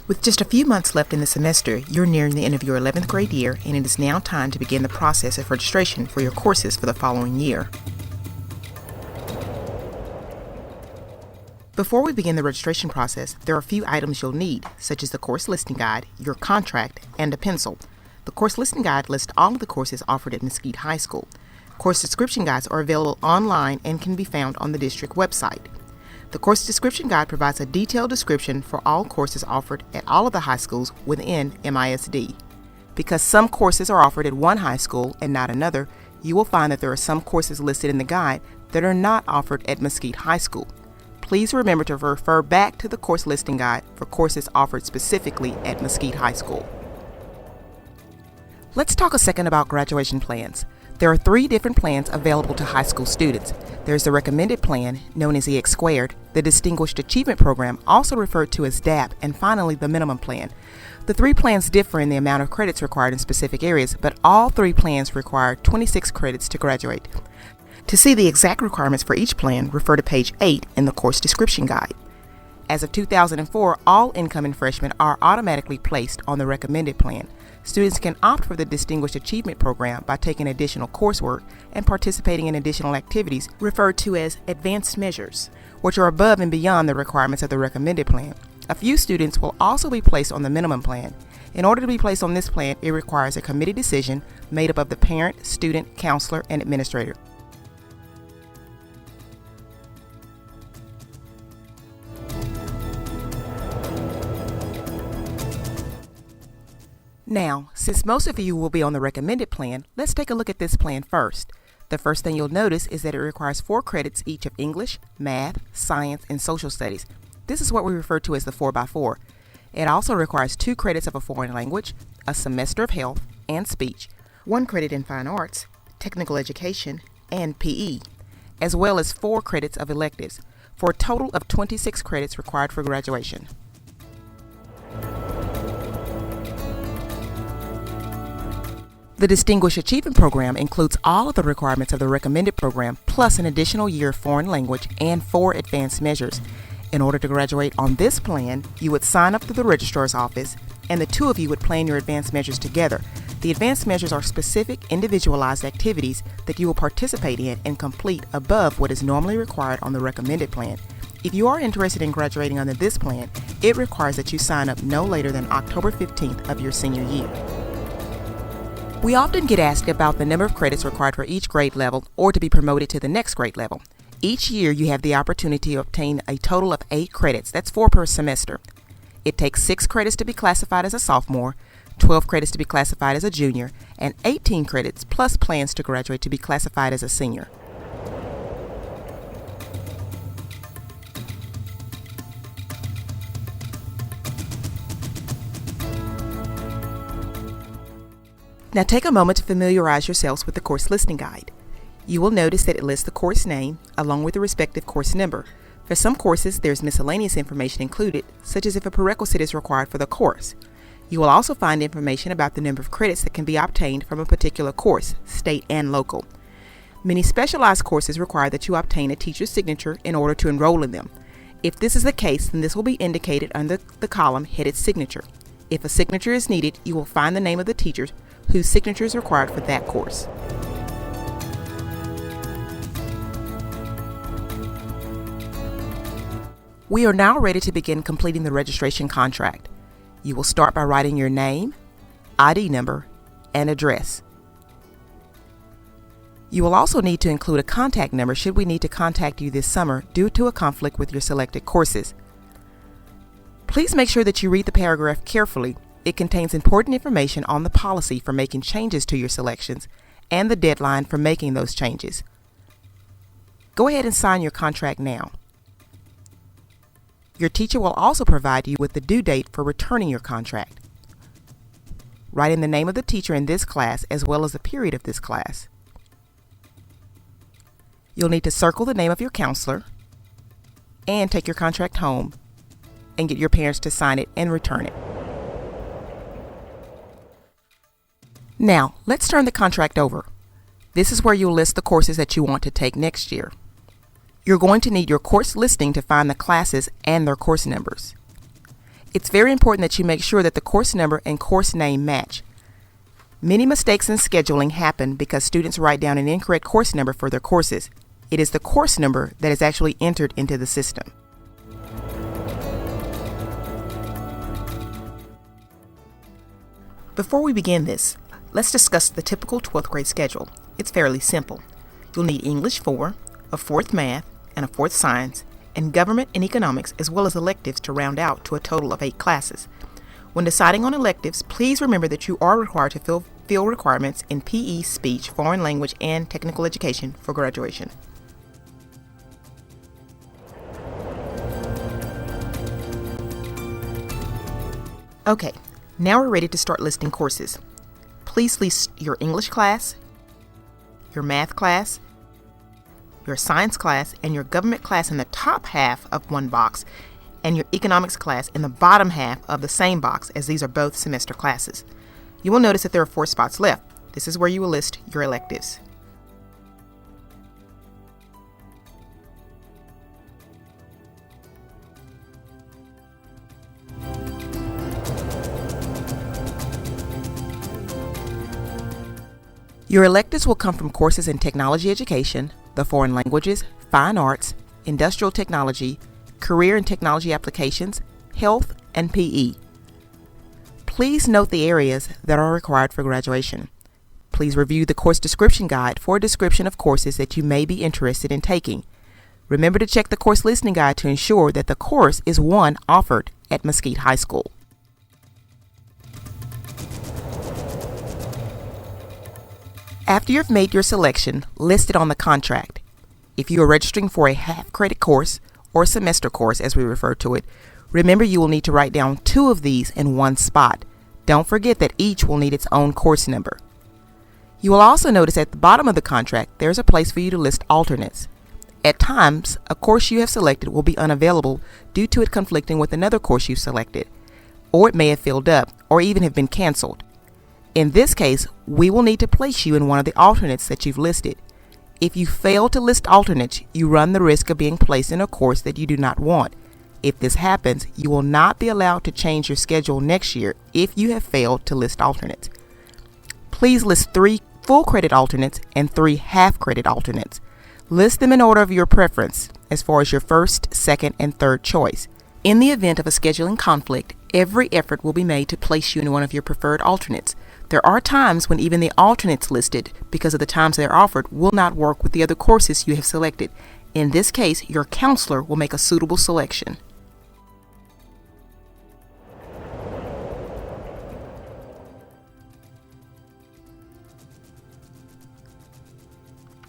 With just a few months left in the semester, you're nearing the end of your 11th grade year, and it is now time to begin the process of registration for your courses for the following year. Before we begin the registration process, there are a few items you'll need, such as the course listing guide, your contract, and a pencil. The course listing guide lists all of the courses offered at Mesquite High School. Course description guides are available online and can be found on the district website. The course description guide provides a detailed description for all courses offered at all of the high schools within MISD. Because some courses are offered at one high school and not another, you will find that there are some courses listed in the guide that are not offered at Mesquite High School. Please remember to refer back to the course listing guide for courses offered specifically at Mesquite High School. Let's talk a second about graduation plans. There are 3 different plans available to high school students. There's the recommended plan, known as EX Squared, the Distinguished Achievement Program, also referred to as DAP, and finally the minimum plan. The 3 plans differ in the amount of credits required in specific areas, but all 3 plans require 26 credits to graduate. To see the exact requirements for each plan, refer to page 8 in the course description guide. As of 2004, all incoming freshmen are automatically placed on the recommended plan. Students can opt for the Distinguished Achievement Program by taking additional coursework and participating in additional activities referred to as advanced measures, which are above and beyond the requirements of the recommended plan. A few students will also be placed on the minimum plan. In order to be placed on this plan, it requires a committee decision made up of the parent, student, counselor, and administrator. Now, since most of you will be on the recommended plan, let's take a look at this plan first. The first thing you'll notice is that it requires 4 credits each of English, math, science, and social studies. This is what we refer to as the 4x4. It also requires 2 credits of a foreign language, a semester of health and speech, 1 credit in fine arts, technical education, and PE, as well as 4 credits of electives, for a total of 26 credits required for graduation. The Distinguished Achievement Program includes all of the requirements of the recommended program, plus an additional year of foreign language and 4 advanced measures. In order to graduate on this plan, you would sign up to the registrar's office, and the 2 of you would plan your advanced measures together. The advanced measures are specific, individualized activities that you will participate in and complete above what is normally required on the recommended plan. If you are interested in graduating under this plan, it requires that you sign up no later than October 15th of your senior year. We often get asked about the number of credits required for each grade level or to be promoted to the next grade level. Each year you have the opportunity to obtain a total of 8 credits. That's 4 per semester. It takes 6 credits to be classified as a sophomore, 12 credits to be classified as a junior, and 18 credits plus plans to graduate to be classified as a senior. Now take a moment to familiarize yourselves with the course listing guide. You will notice that it lists the course name along with the respective course number. For some courses, there's miscellaneous information included, such as if a prerequisite is required for the course. You will also find information about the number of credits that can be obtained from a particular course, state and local. Many specialized courses require that you obtain a teacher's signature in order to enroll in them. If this is the case, then this will be indicated under the column headed Signature. If a signature is needed, you will find the name of the teacher whose signature is required for that course. We are now ready to begin completing the registration contract. You will start by writing your name, ID number, and address. You will also need to include a contact number should we need to contact you this summer due to a conflict with your selected courses. Please make sure that you read the paragraph carefully. It contains important information on the policy for making changes to your selections and the deadline for making those changes. Go ahead and sign your contract now. Your teacher will also provide you with the due date for returning your contract. Write in the name of the teacher in this class as well as the period of this class. You'll need to circle the name of your counselor and take your contract home and get your parents to sign it and return it. Now, let's turn the contract over. This is where you'll list the courses that you want to take next year. You're going to need your course listing to find the classes and their course numbers. It's very important that you make sure that the course number and course name match. Many mistakes in scheduling happen because students write down an incorrect course number for their courses. It is the course number that is actually entered into the system. Before we begin this, let's discuss the typical 12th grade schedule. It's fairly simple. You'll need English 4, a 4th math, and a 4th science, and government and economics, as well as electives to round out to a total of 8 classes. When deciding on electives, please remember that you are required to fill requirements in PE, speech, foreign language, and technical education for graduation. Okay, now we're ready to start listing courses. Please list your English class, your math class, your science class, and your government class in the top half of one box, and your economics class in the bottom half of the same box, as these are both semester classes. You will notice that there are 4 spots left. This is where you will list your electives. Your electives will come from courses in technology education, the foreign languages, fine arts, industrial technology, career and technology applications, health, and PE. Please note the areas that are required for graduation. Please review the course description guide for a description of courses that you may be interested in taking. Remember to check the course listening guide to ensure that the course is one offered at Mesquite High School. After you've made your selection, list it on the contract. If you are registering for a half-credit course, or semester course as we refer to it, remember you will need to write down 2 of these in one spot. Don't forget that each will need its own course number. You will also notice at the bottom of the contract there's a place for you to list alternates. At times, a course you have selected will be unavailable due to it conflicting with another course you've selected, or it may have filled up, or even have been canceled. In this case, we will need to place you in one of the alternates that you've listed. If you fail to list alternates, you run the risk of being placed in a course that you do not want. If this happens, you will not be allowed to change your schedule next year if you have failed to list alternates. Please list 3 full credit alternates and 3 half credit alternates. List them in order of your preference as far as your first, second, and third choice. In the event of a scheduling conflict, every effort will be made to place you in one of your preferred alternates. There are times when even the alternates listed, because of the times they are offered, will not work with the other courses you have selected. In this case, your counselor will make a suitable selection.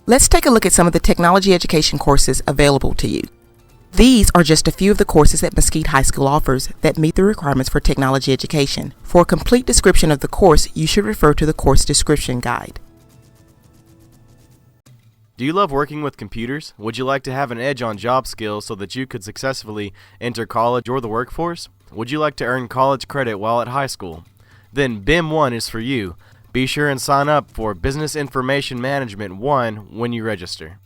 Let's take a look at some of the technology education courses available to you. These are just a few of the courses that Mesquite High School offers that meet the requirements for technology education. For a complete description of the course, you should refer to the course description guide. Do you love working with computers? Would you like to have an edge on job skills so that you could successfully enter college or the workforce? Would you like to earn college credit while at high school? Then BIM 1 is for you. Be sure and sign up for Business Information Management 1 when you register.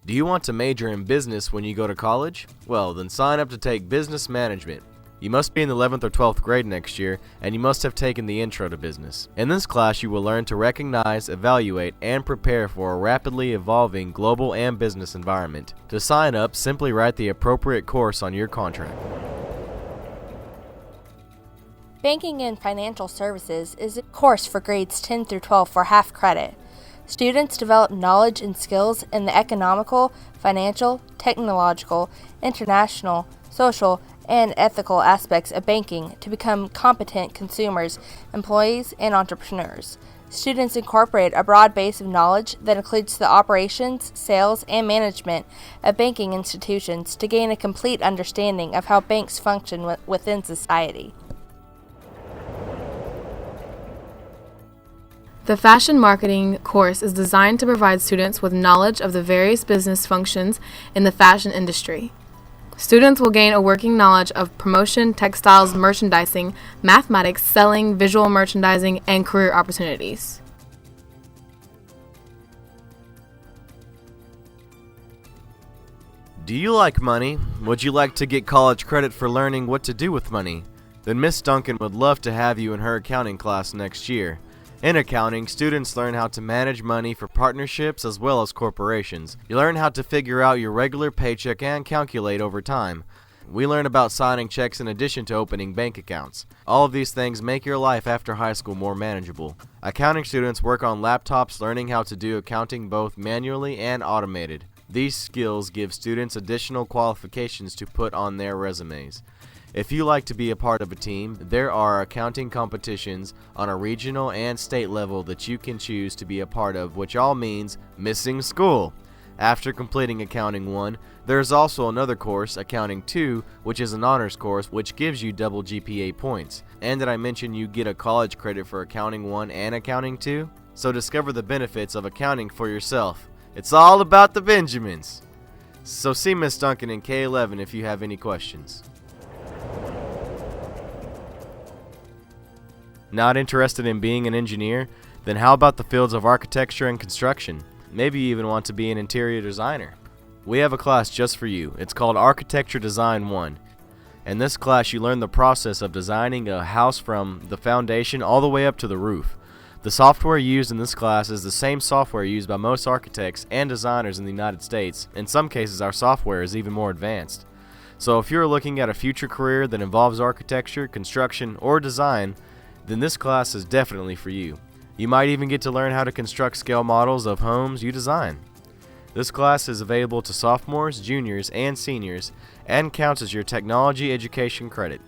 Do you want to major in business when you go to college? Well, then sign up to take business management. You must be in the 11th or 12th grade next year, and you must have taken the Intro to Business. In this class, you will learn to recognize, evaluate, and prepare for a rapidly evolving global and business environment. To sign up, simply write the appropriate course on your contract. Banking and Financial Services is a course for grades 10 through 12 for half credit. Students develop knowledge and skills in the economical, financial, technological, international, social, and ethical aspects of banking to become competent consumers, employees, and entrepreneurs. Students incorporate a broad base of knowledge that includes the operations, sales, and management of banking institutions to gain a complete understanding of how banks function within society. The Fashion Marketing course is designed to provide students with knowledge of the various business functions in the fashion industry. Students will gain a working knowledge of promotion, textiles, merchandising, mathematics, selling, visual merchandising, and career opportunities. Do you like money? Would you like to get college credit for learning what to do with money? Then Miss Duncan would love to have you in her accounting class next year. In accounting, students learn how to manage money for partnerships as well as corporations. You learn how to figure out your regular paycheck and calculate over time. We learn about signing checks in addition to opening bank accounts. All of these things make your life after high school more manageable. Accounting students work on laptops learning how to do accounting both manually and automated. These skills give students additional qualifications to put on their resumes. If you like to be a part of a team, there are accounting competitions on a regional and state level that you can choose to be a part of, which all means missing school. After completing Accounting 1, there is also another course, Accounting 2, which is an honors course which gives you double GPA points. And did I mention you get a college credit for Accounting 1 and Accounting 2? So discover the benefits of accounting for yourself. It's all about the Benjamins. So see Miss Duncan in K11 if you have any questions. Not interested in being an engineer? Then how about the fields of architecture and construction? Maybe you even want to be an interior designer. We have a class just for you. It's called Architecture Design 1. In this class you learn the process of designing a house from the foundation all the way up to the roof. The software used in this class is the same software used by most architects and designers in the United States. In some cases our software is even more advanced. So if you're looking at a future career that involves architecture, construction, or design, then this class is definitely for you. You might even get to learn how to construct scale models of homes you design. This class is available to sophomores, juniors, and seniors and counts as your technology education credit.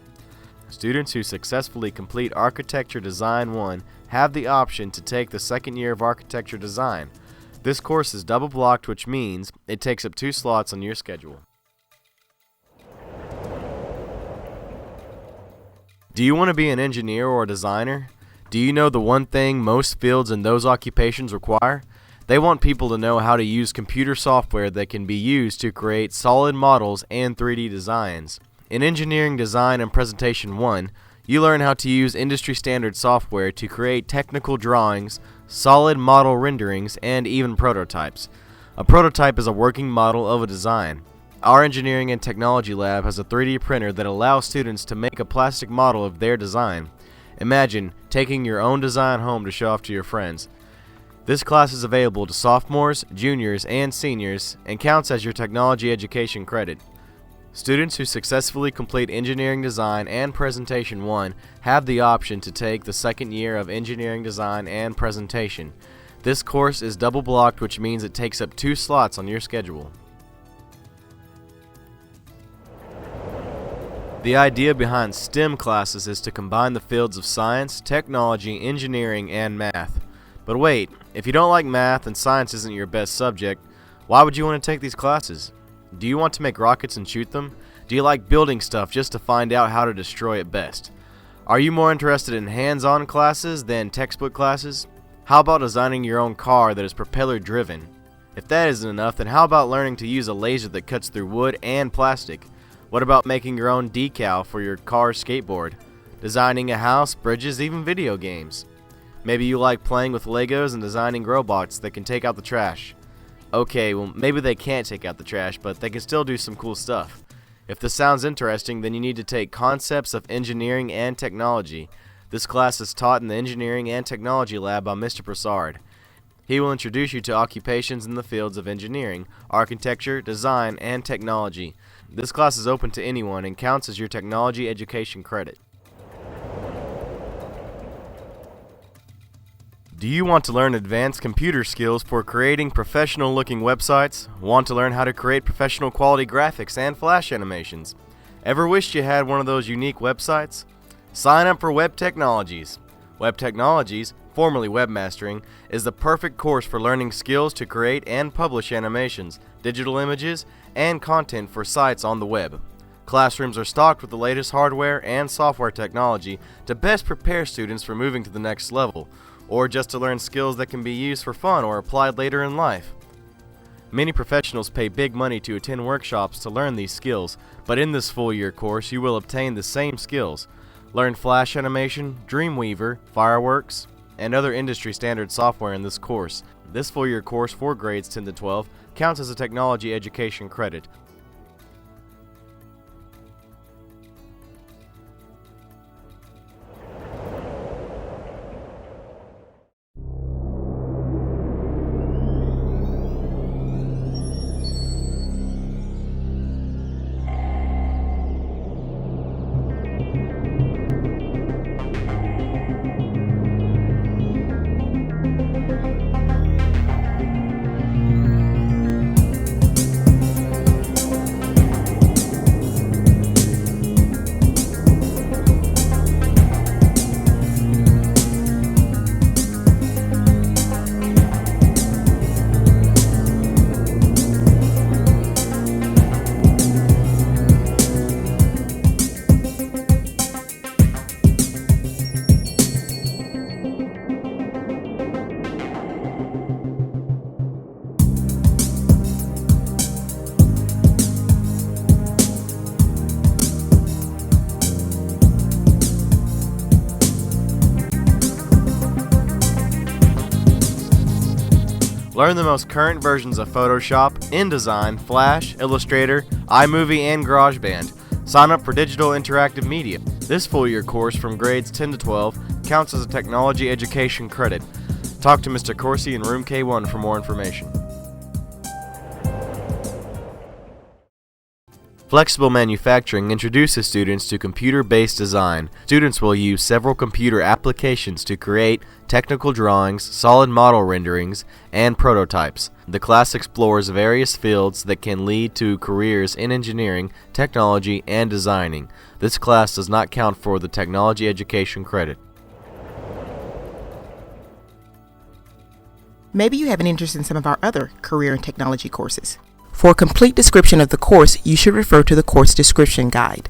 Students who successfully complete Architecture Design 1 have the option to take the second year of Architecture Design. This course is double blocked, which means it takes up 2 slots on your schedule. Do you want to be an engineer or a designer? Do you know the one thing most fields in those occupations require? They want people to know how to use computer software that can be used to create solid models and 3D designs. In Engineering Design and Presentation 1, you learn how to use industry standard software to create technical drawings, solid model renderings, and even prototypes. A prototype is a working model of a design. Our Engineering and Technology Lab has a 3D printer that allows students to make a plastic model of their design. Imagine taking your own design home to show off to your friends. This class is available to sophomores, juniors, and seniors and counts as your technology education credit. Students who successfully complete Engineering Design and Presentation 1 have the option to take the second year of Engineering Design and Presentation. This course is double blocked, which means it takes up 2 slots on your schedule. The idea behind STEM classes is to combine the fields of science, technology, engineering, and math. But wait, if you don't like math and science isn't your best subject, why would you want to take these classes? Do you want to make rockets and shoot them? Do you like building stuff just to find out how to destroy it best? Are you more interested in hands-on classes than textbook classes? How about designing your own car that is propeller driven? If that isn't enough, then how about learning to use a laser that cuts through wood and plastic? What about making your own decal for your car's skateboard? Designing a house, bridges, even video games? Maybe you like playing with Legos and designing robots that can take out the trash. Okay, well maybe they can't take out the trash, but they can still do some cool stuff. If this sounds interesting, then you need to take Concepts of Engineering and Technology. This class is taught in the Engineering and Technology Lab by Mr. Broussard. He will introduce you to occupations in the fields of engineering, architecture, design, and technology. This class is open to anyone and counts as your technology education credit. Do you want to learn advanced computer skills for creating professional-looking websites? Want to learn how to create professional quality graphics and flash animations? Ever wished you had one of those unique websites? Sign up for Web Technologies. Web Technologies, formerly Webmastering, is the perfect course for learning skills to create and publish animations, digital images, and content for sites on the web. Classrooms are stocked with the latest hardware and software technology to best prepare students for moving to the next level, or just to learn skills that can be used for fun or applied later in life. Many professionals pay big money to attend workshops to learn these skills, but in this full-year course you will obtain the same skills. Learn Flash animation, Dreamweaver, Fireworks, and other industry standard software in this course. This full-year course for grades 10 to 12 counts as a technology education credit. Learn the most current versions of Photoshop, InDesign, Flash, Illustrator, iMovie, and GarageBand. Sign up for digital interactive media. This full-year course from grades 10 to 12 counts as a technology education credit. Talk to Mr. Corsi in room K1 for more information. Flexible Manufacturing introduces students to computer-based design. Students will use several computer applications to create technical drawings, solid model renderings, and prototypes. The class explores various fields that can lead to careers in engineering, technology, and designing. This class does not count for the technology education credit. Maybe you have an interest in some of our other career and technology courses. For a complete description of the course, you should refer to the course description guide.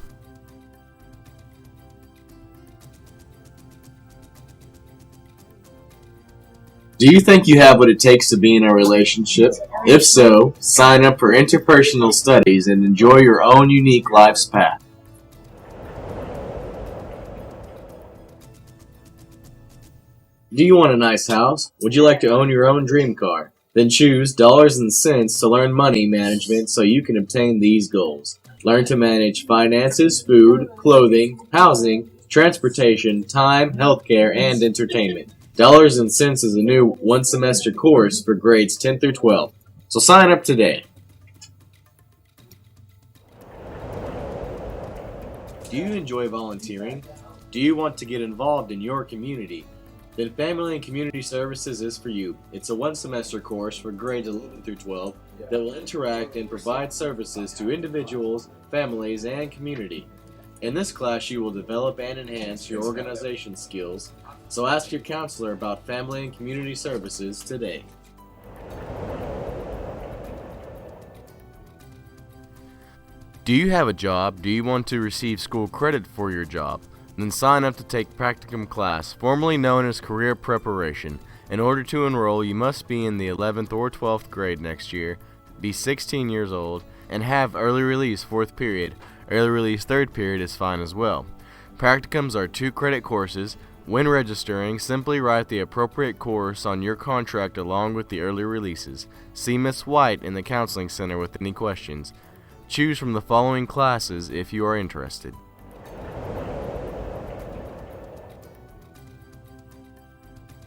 Do you think you have what it takes to be in a relationship? If so, sign up for interpersonal studies and enjoy your own unique life's path. Do you want a nice house? Would you like to own your own dream car? Then choose Dollars and Cents to learn money management so you can obtain these goals. Learn to manage finances, food, clothing, housing, transportation, time, healthcare, and entertainment. Dollars and Cents is a new one-semester course for grades 10 through 12. So sign up today. Do you enjoy volunteering? Do you want to get involved in your community? Then Family and Community Services is for you. It's a one-semester course for grades 11 through 12 that will interact and provide services to individuals, families, and community. In this class, you will develop and enhance your organization skills, so ask your counselor about Family and Community Services today. Do you have a job? Do you want to receive school credit for your job? Then sign up to take practicum class, formerly known as career preparation. In order to enroll, you must be in the 11th or 12th grade next year, be 16 years old, and have early release 4th period. Early release 3rd period is fine as well. Practicums are 2-credit courses. When registering, simply write the appropriate course on your contract along with the early releases. See Ms. White in the Counseling Center with any questions. Choose from the following classes if you are interested.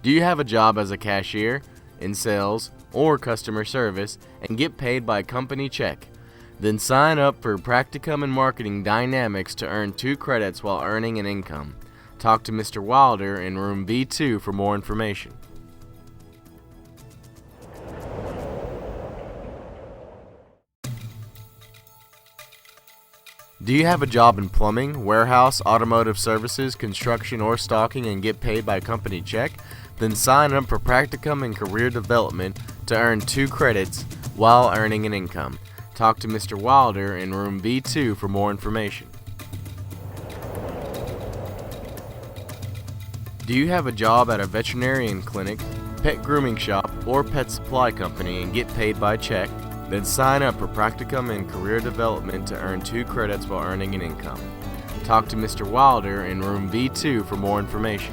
Do you have a job as a cashier, in sales, or customer service, and get paid by company check? Then sign up for Practicum in Marketing Dynamics to earn 2 credits while earning an income. Talk to Mr. Wilder in room B2 for more information. Do you have a job in plumbing, warehouse, automotive services, construction, or stocking and get paid by company check? Then sign up for Practicum in Career Development to earn 2 credits while earning an income. Talk to Mr. Wilder in room B2 for more information. Do you have a job at a veterinarian clinic, pet grooming shop, or pet supply company and get paid by check? Then sign up for Practicum in Career Development to earn 2 credits while earning an income. Talk to Mr. Wilder in room B2 for more information.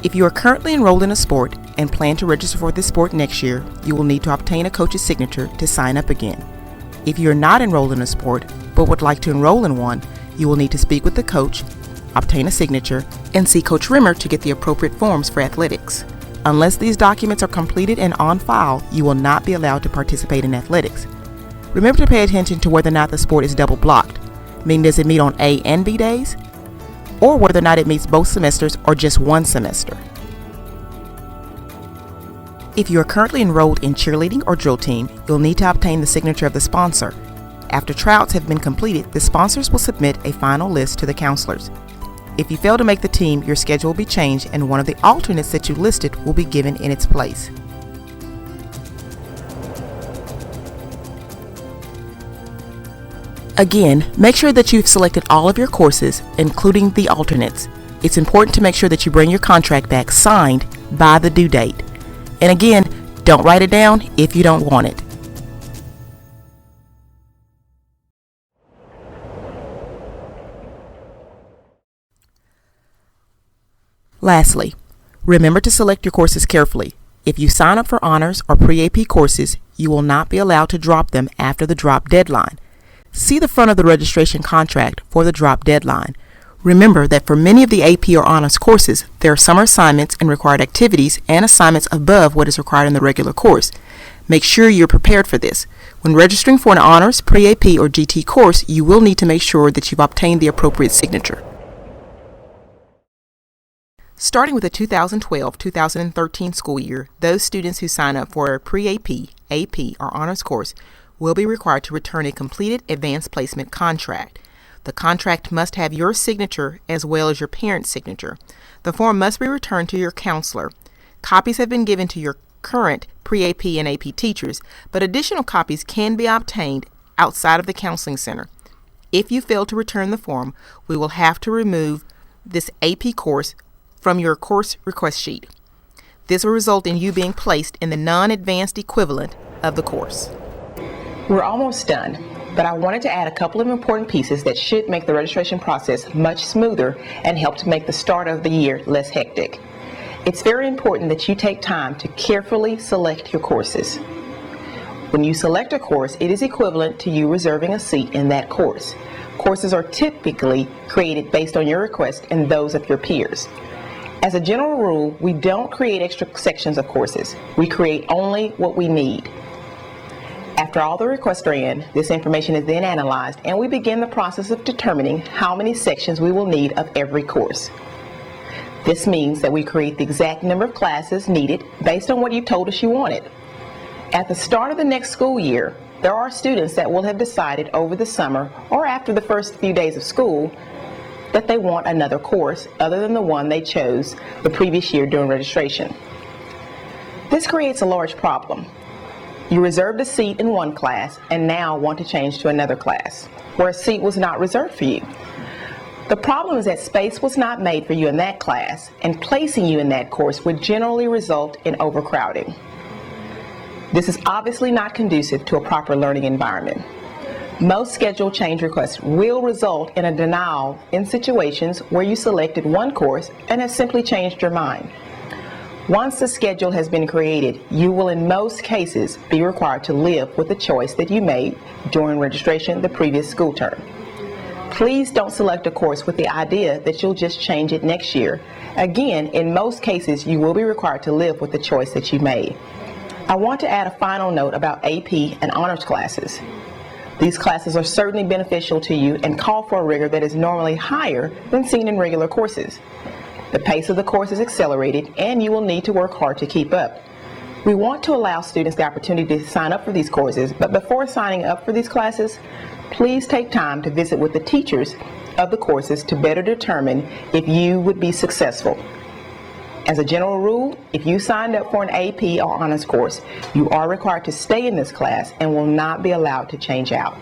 If you are currently enrolled in a sport and plan to register for this sport next year, you will need to obtain a coach's signature to sign up again. If you are not enrolled in a sport but would like to enroll in one, you will need to speak with the coach, obtain a signature, and see Coach Rimmer to get the appropriate forms for athletics. Unless these documents are completed and on file, you will not be allowed to participate in athletics. Remember to pay attention to whether or not the sport is double blocked, meaning does it meet on A and B days, or whether or not it meets both semesters or just one semester. If you are currently enrolled in cheerleading or drill team, you'll need to obtain the signature of the sponsor. After tryouts have been completed, the sponsors will submit a final list to the counselors. If you fail to make the team, your schedule will be changed and one of the alternates that you listed will be given in its place. Again, make sure that you've selected all of your courses, including the alternates. It's important to make sure that you bring your contract back signed by the due date. And again, don't write it down if you don't want it. Lastly, Remember to select your courses carefully. If you sign up for honors or pre-AP courses, you will not be allowed to drop them after the drop deadline. See the front of the registration contract for the drop deadline. Remember that for many of the AP or honors courses, there are summer assignments and required activities and assignments above what is required in the regular course. Make sure you're prepared for this. When registering for an honors, pre-AP, or GT course, you will need to make sure that you've obtained the appropriate signature. Starting with the 2012-2013 school year, those students who sign up for a pre-AP, AP, or honors course will be required to return a completed advanced placement contract. The contract must have your signature as well as your parent's signature. The form must be returned to your counselor. Copies have been given to your current pre-AP and AP teachers, but additional copies can be obtained outside of the counseling center. If you fail to return the form, we will have to remove this AP course from your course request sheet. This will result in you being placed in the non-advanced equivalent of the course. We're almost done, but I wanted to add a couple of important pieces that should make the registration process much smoother and help to make the start of the year less hectic. It's very important that you take time to carefully select your courses. When you select a course, it is equivalent to you reserving a seat in that course. Courses are typically created based on your request and those of your peers. As a general rule, we don't create extra sections of courses. We create only what we need. After all the requests are in, this information is then analyzed and we begin the process of determining how many sections we will need of every course. This means that we create the exact number of classes needed based on what you told us you wanted. At the start of the next school year, there are students that will have decided over the summer or after the first few days of school that they want another course other than the one they chose the previous year during registration. This creates a large problem. You reserved a seat in one class and now want to change to another class where a seat was not reserved for you. The problem is that space was not made for you in that class, and placing you in that course would generally result in overcrowding. This is obviously not conducive to a proper learning environment. Most schedule change requests will result in a denial in situations where you selected one course and have simply changed your mind. Once the schedule has been created, you will in most cases be required to live with the choice that you made during registration the previous school term. Please don't select a course with the idea that you'll just change it next year. Again, in most cases, you will be required to live with the choice that you made. I want to add a final note about AP and honors classes. These classes are certainly beneficial to you and call for a rigor that is normally higher than seen in regular courses. The pace of the course is accelerated and you will need to work hard to keep up. We want to allow students the opportunity to sign up for these courses, but before signing up for these classes, please take time to visit with the teachers of the courses to better determine if you would be successful. As a general rule, if you signed up for an AP or honors course, you are required to stay in this class and will not be allowed to change out.